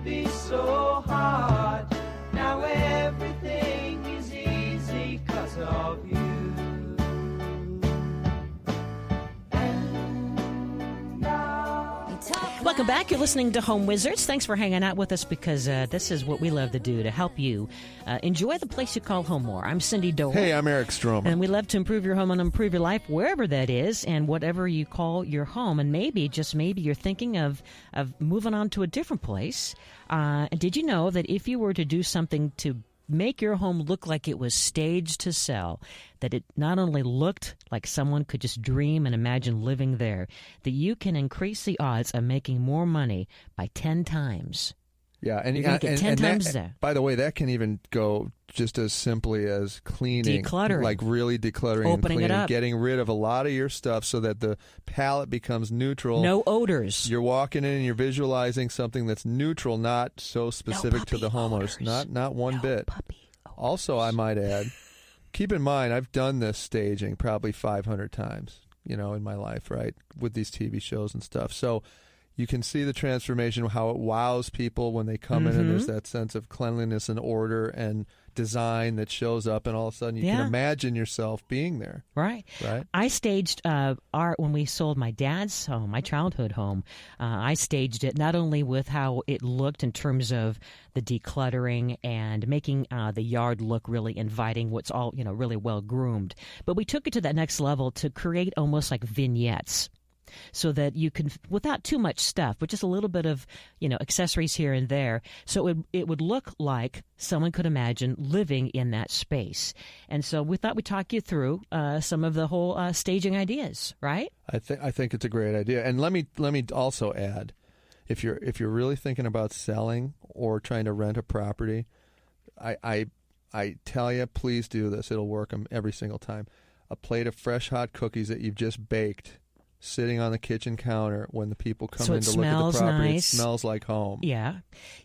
be so hard. Now everything is easy 'cause of you. Welcome back. You're listening to Home Wizards. Thanks for hanging out with us because this is what we love to do to help you enjoy the place you call home more. I'm Cindy Dole. Hey, I'm Eric Stromer. And we love to improve your home and improve your life wherever that is and whatever you call your home. And maybe, just maybe, you're thinking of moving on to a different place. Did you know that if you were to do something to make your home look like it was staged to sell, that it not only looked like someone could just dream and imagine living there, that you can increase the odds of making more money by 10 times. Yeah, and you're going to get 10 times that. By the way, that can even go just as simply as cleaning. Decluttering. Like really decluttering and Opening cleaning. it up. Getting rid of a lot of your stuff so that the palette becomes neutral. No odors. You're walking in and you're visualizing something that's neutral, not so specific to the homeowners. Odors. Not one bit. Puppy odors. Also, I might add, keep in mind, I've done this staging probably 500 times, in my life, right, with these TV shows and stuff. So you can see the transformation, how it wows people when they come in, and there's that sense of cleanliness and order and design that shows up, and all of a sudden you can imagine yourself being there. Right. I staged when we sold my dad's home, my childhood home. I staged it not only with how it looked in terms of the decluttering and making the yard look really inviting, what's all really well groomed, but we took it to that next level to create almost like vignettes. So that you can, without too much stuff, but just a little bit of, accessories here and there. So it would look like someone could imagine living in that space. And so we thought we'd talk you through some of the whole staging ideas, right? I think it's a great idea. And let me also add, if you're really thinking about selling or trying to rent a property, I tell you, please do this. It'll work every single time. A plate of fresh hot cookies that you've just baked, sitting on the kitchen counter when the people come in to look at the property. Nice. It smells like home. Yeah.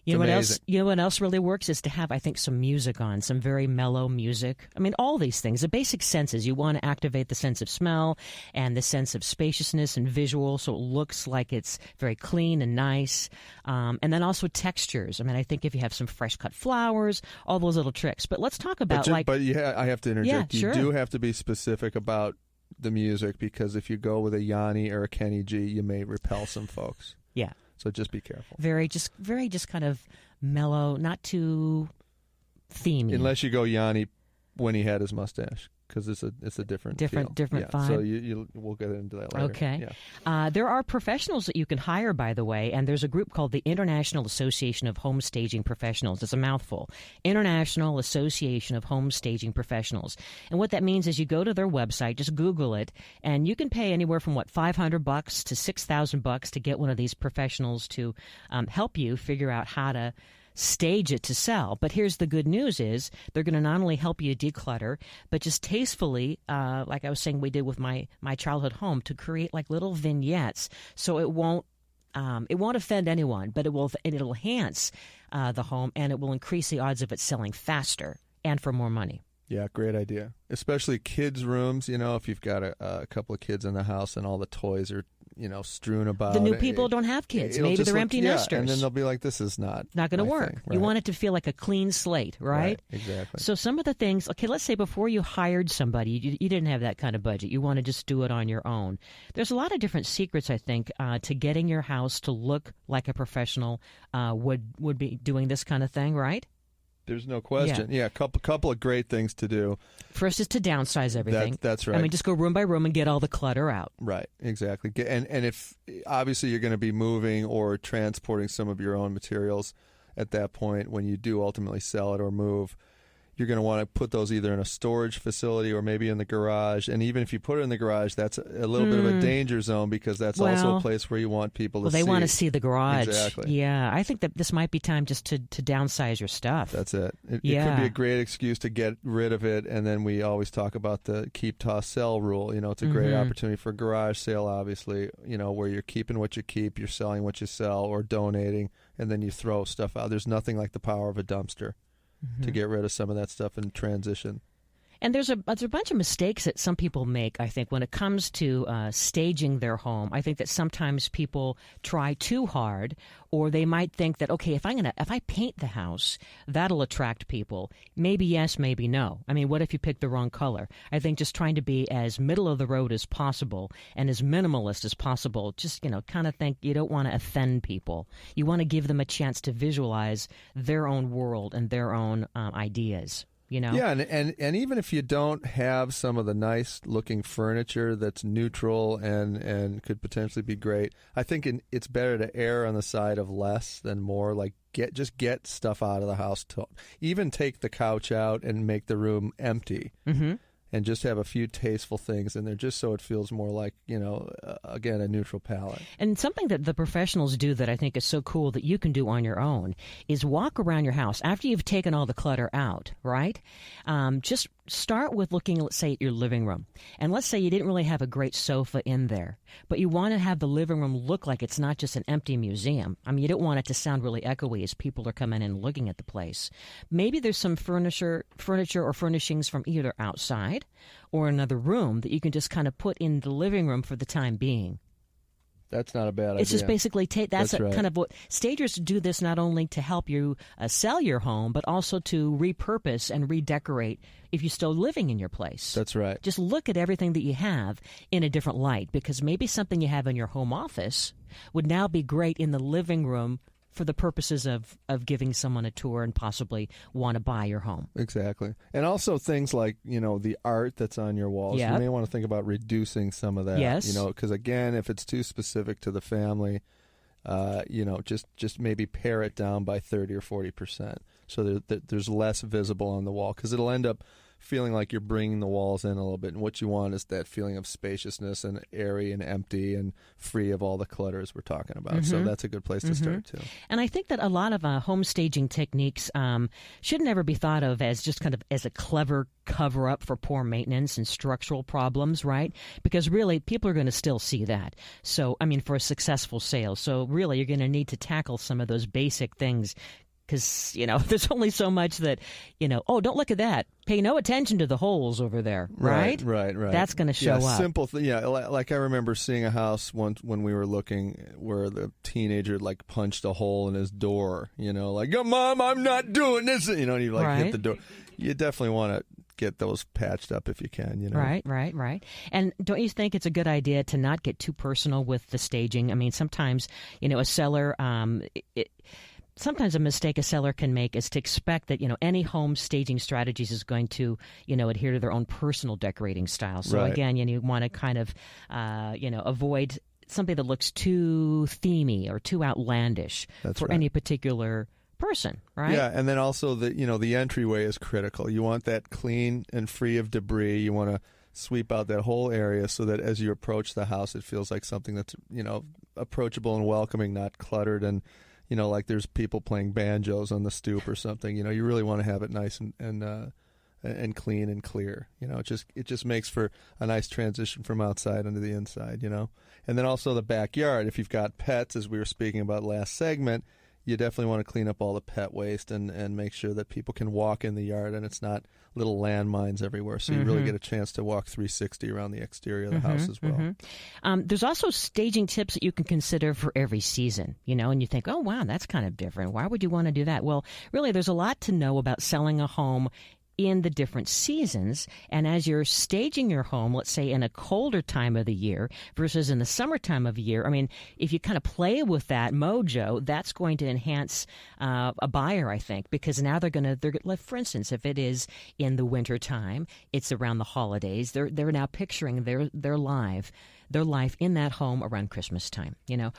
You know what else really works is to have, I think, some music on, some very mellow music. I mean, all these things, the basic senses. You want to activate the sense of smell and the sense of spaciousness and visual, so it looks like it's very clean and nice. And then also textures. I mean, I think if you have some fresh cut flowers, all those little tricks. But let's talk about I have to interject. Yeah, sure. You do have to be specific about the music, because if you go with a Yanni or a Kenny G, you may repel some folks. Yeah. So just be careful. Very just kind of mellow, not too themey. Unless you go Yanni when he had his mustache, because it's a different feel. Different vibe. So we'll get into that later. Okay. Yeah. There are professionals that you can hire, by the way, and there's a group called the International Association of Home Staging Professionals. It's a mouthful. International Association of Home Staging Professionals. And what that means is you go to their website, just Google it, and you can pay anywhere from $500 to $6,000 to get one of these professionals to help you figure out how to stage it to sell. But here's the good news is they're going to not only help you declutter, but just tastefully, like I was saying we did with my childhood home, to create like little vignettes so it won't offend anyone, but it'll enhance the home, and it will increase the odds of it selling faster and for more money. Yeah, great idea. Especially kids' rooms, if you've got a couple of kids in the house and all the toys are strewn about. The new people don't have kids. Maybe they're empty nesters. And then they'll be like, this is not going to work. Thing. Right. You want it to feel like a clean slate, right? Exactly. So some of the things, okay, let's say before you hired somebody, you didn't have that kind of budget. You want to just do it on your own. There's a lot of different secrets, I think, to getting your house to look like a professional would be doing this kind of thing, right? There's no question. Yeah, couple of great things to do. First is to downsize everything. That's right. I mean, just go room by room and get all the clutter out. Right, exactly. And if obviously you're going to be moving or transporting some of your own materials at that point when you do ultimately sell it or move, you're going to want to put those either in a storage facility or maybe in the garage. And even if you put it in the garage, that's a little bit of a danger zone, because that's also a place where you want people to see. Well, they want to see the garage. Exactly. Yeah, I think that this might be time just to downsize your stuff. That's it. It could be a great excuse to get rid of it. And then we always talk about the keep, toss, sell rule. It's a great opportunity for a garage sale, obviously, where you're keeping what you keep, you're selling what you sell, or donating, and then you throw stuff out. There's nothing like the power of a dumpster to get rid of some of that stuff in transition. And there's a bunch of mistakes that some people make, I think, when it comes to staging their home. I think that sometimes people try too hard, or they might think that, okay, if I paint the house, that'll attract people. Maybe yes, maybe no. I mean, what if you pick the wrong color? I think just trying to be as middle of the road as possible and as minimalist as possible, just, kind of think you don't want to offend people. You want to give them a chance to visualize their own world and their own ideas. Yeah, and even if you don't have some of the nice looking furniture that's neutral and could potentially be great, I think it's better to err on the side of less than more. Like get stuff out of the house. Even take the couch out and make the room empty. Mm-hmm. And just have a few tasteful things in there just so it feels more like, again, a neutral palette. And something that the professionals do that I think is so cool that you can do on your own is walk around your house after you've taken all the clutter out, right? Just start with looking, let's say, at your living room. And let's say you didn't really have a great sofa in there, but you want to have the living room look like it's not just an empty museum. I mean, you don't want it to sound really echoey as people are coming in and looking at the place. Maybe there's some furniture or furnishings from either outside or another room that you can just kind of put in the living room for the time being. That's not a bad idea. It's just basically that's right. Kind of what stagers do this not only to help you sell your home, but also to repurpose and redecorate if you're still living in your place. That's right. Just look at everything that you have in a different light, because maybe something you have in your home office would now be great in the living room for the purposes of giving someone a tour and possibly want to buy your home. Exactly. And also things like, the art that's on your walls. Yep. You may want to think about reducing some of that. Yes. Because, again, if it's too specific to the family, just maybe pare it down by 30 or 40% so there's less visible on the wall, because it'll end up feeling like you're bringing the walls in a little bit. And what you want is that feeling of spaciousness and airy and empty and free of all the clutters we're talking about. Mm-hmm. So that's a good place to start, too. And I think that a lot of home staging techniques should never be thought of as just kind of as a clever cover-up for poor maintenance and structural problems, right? Because really, people are going to still see that. So, I mean, for a successful sale. So really, you're going to need to tackle some of those basic things, because, there's only so much that, oh, don't look at that. Pay no attention to the holes over there, right? Right. That's going to show up. Simple thing. Yeah, like I remember seeing a house once when we were looking where the teenager punched a hole in his door, like, oh, Mom, I'm not doing this. And you hit the door. You definitely want to get those patched up if you can, Right. And don't you think it's a good idea to not get too personal with the staging? I mean, sometimes, a seller, sometimes a mistake a seller can make is to expect that, any home staging strategies is going to, adhere to their own personal decorating style. So again, you want to kind of, avoid something that looks too themey or too outlandish for any particular person, right? Yeah, and then also the entryway is critical. You want that clean and free of debris. You want to sweep out that whole area so that as you approach the house, it feels like something that's, approachable and welcoming, not cluttered and, like there's people playing banjos on the stoop or something. You really want to have it nice and clean and clear. It just makes for a nice transition from outside into the inside. And then also the backyard. If you've got pets, as we were speaking about last segment, you definitely want to clean up all the pet waste and make sure that people can walk in the yard and it's not little landmines everywhere. So you really get a chance to walk 360 around the exterior of the house as well. There's also staging tips that you can consider for every season, and you think, oh, wow, that's kind of different. Why would you want to do that? Well, really, there's a lot to know about selling a home in the different seasons. And as you're staging your home, let's say in a colder time of the year versus in the summertime of the year, I mean, if you kind of play with that mojo, that's going to enhance a buyer, I think, because now they're like, for instance, if it is in the winter time, it's around the holidays, they're now picturing their life in that home around Christmas time,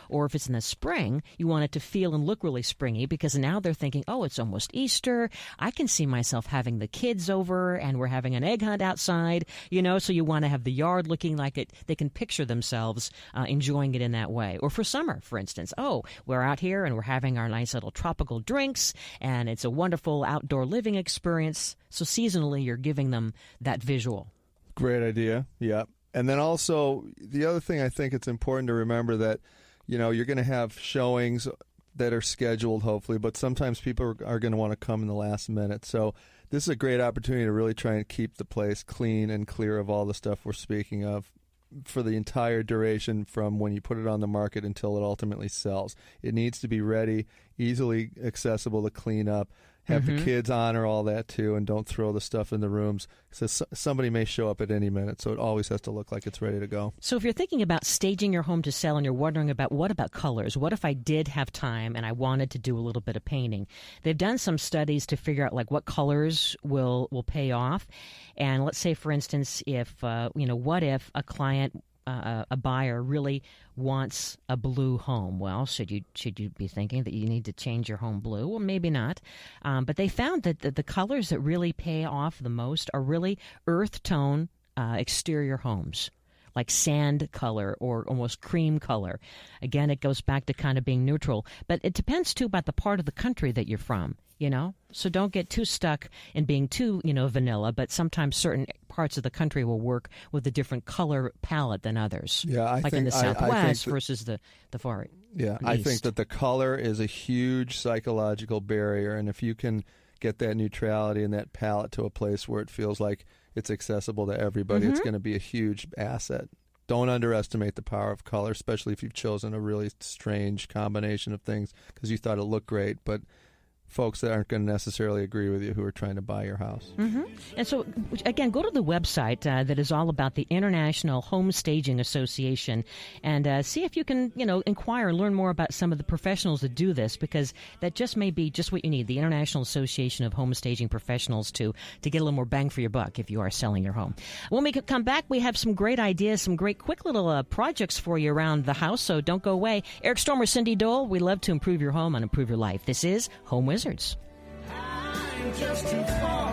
or if it's in the spring, you want it to feel and look really springy because now they're thinking, oh, it's almost Easter. I can see myself having the kids over and we're having an egg hunt outside, so you want to have the yard looking like it. They can picture themselves enjoying it in that way. Or for summer, for instance, oh, we're out here and we're having our nice little tropical drinks and it's a wonderful outdoor living experience. So seasonally, you're giving them that visual. Great idea. Yeah. And then also, the other thing I think it's important to remember that, you're going to have showings that are scheduled, hopefully, but sometimes people are going to want to come in the last minute. So this is a great opportunity to really try and keep the place clean and clear of all the stuff we're speaking of for the entire duration from when you put it on the market until it ultimately sells. It needs to be ready, easily accessible to clean up. Have the kids honor all that too, and don't throw the stuff in the rooms. So somebody may show up at any minute, so it always has to look like it's ready to go. So if you're thinking about staging your home to sell and you're wondering about what about colors, what if I did have time and I wanted to do a little bit of painting? They've done some studies to figure out like what colors will pay off. And let's say, for instance, if what if a client, a buyer really wants a blue home? Well, should you be thinking that you need to change your home blue? Well, maybe not. But they found that the colors that really pay off the most are really earth tone exterior homes, like sand color or almost cream color. Again, it goes back to kind of being neutral. But it depends, too, about the part of the country that you're from, So don't get too stuck in being too, vanilla. But sometimes certain parts of the country will work with a different color palette than others. Yeah, like in the Southwest versus the far east. Yeah, I think that the color is a huge psychological barrier. And if you can get that neutrality and that palette to a place where it feels like it's accessible to everybody, it's going to be a huge asset. Don't underestimate the power of color, especially if you've chosen a really strange combination of things because you thought it looked great, but folks that aren't going to necessarily agree with you who are trying to buy your house. And so, again, go to the website that is all about the International Home Staging Association and see if you can, inquire and learn more about some of the professionals that do this, because that just may be just what you need, the International Association of Home Staging Professionals to get a little more bang for your buck if you are selling your home. When we come back, we have some great ideas, some great quick little projects for you around the house, so don't go away. Eric Stormer, Cindy Dole, we love to improve your home and improve your life. This is Home Wizards. I'm just too far.